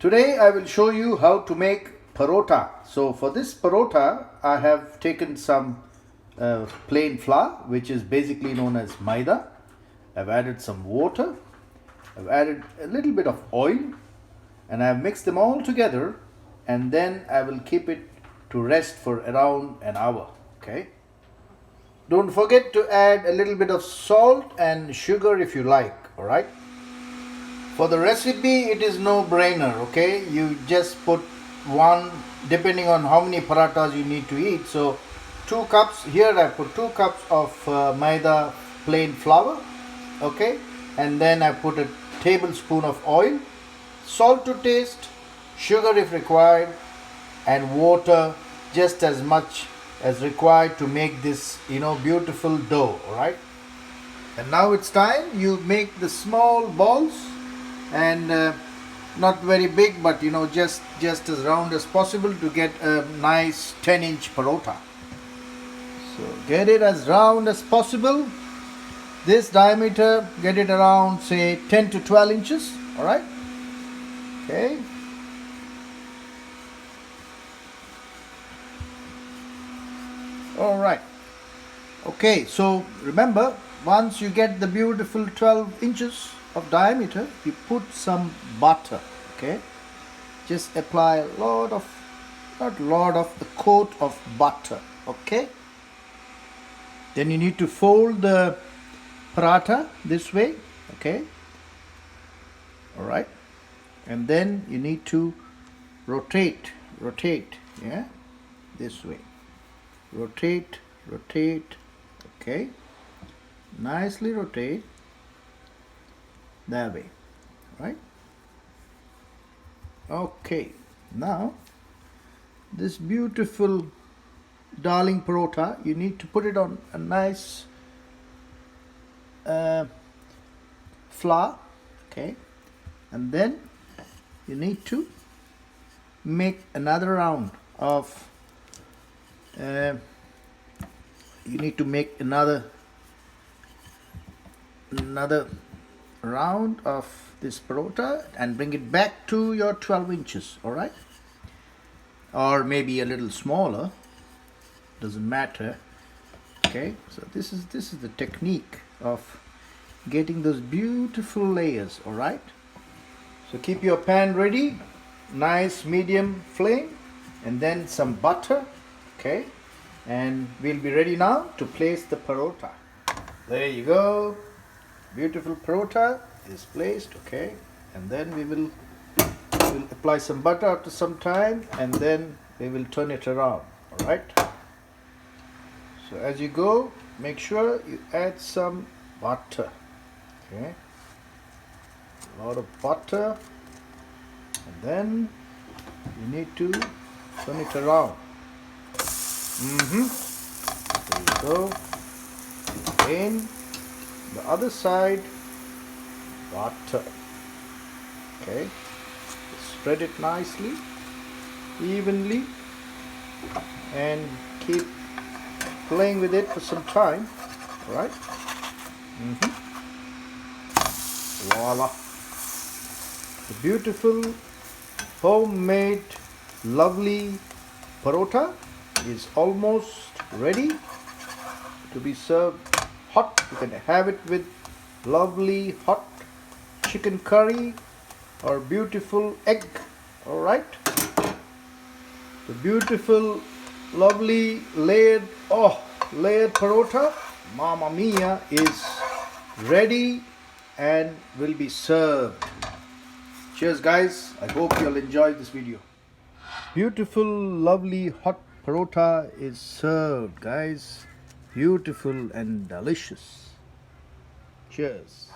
Today I will show you how to make parotta. So for this parotta I have taken some plain flour, which is basically known as maida. I've added some water, I've added a little bit of oil, and I've mixed them all together, and then I will keep it to rest for around an hour. Okay, don't forget to add a little bit of salt and sugar if you like. All right, for the recipe it is no brainer. Okay, you just put one, depending on how many parathas you need to eat. So 2 cups, here I put 2 cups of maida plain flour. Okay, and then I put a tablespoon of oil, salt to taste, sugar if required, and water just as much as required to make this beautiful dough. All right, and now it's time you make the small balls, and not very big, but just as round as possible to get a nice 10-inch parotta. So get it as round as possible. This diameter, get it around say 10 to 12 inches. All right, okay. All right, okay, so remember, once you get the beautiful 12 inches of diameter, you put some butter. Okay, just apply a coat of butter. Okay, then you need to fold the paratha this way. Okay, all right, and then you need to rotate, yeah, this way, rotate, okay, nicely rotate that way, right? Okay, now this beautiful darling parotta, you need to put it on a nice flour. Okay, and then you need to make another round of another round of this parotta and bring it back to your 12 inches. All right, or maybe a little smaller, doesn't matter. Okay, so this is the technique of getting those beautiful layers. All right, so keep your pan ready, nice medium flame, and then some butter. Okay, and we'll be ready now to place the parotta. There you go, beautiful parotta is placed. Okay, and then we'll apply some butter after some time, and then we will turn it around. All right, so as you go, make sure you add some butter. Okay, a lot of butter, and then you need to turn it around. There you go. Again, the other side, butter. Okay, spread it nicely, evenly, and keep playing with it for some time. All right. Voila! The beautiful homemade lovely parotta is almost ready to be served hot. You can have it with lovely hot chicken curry or beautiful egg. All right, the beautiful lovely layered parotta, Mamma Mia, is ready and will be served. Cheers guys, I hope you'll enjoy this video. Beautiful lovely hot parotta is served, guys. Beautiful and delicious. Cheers.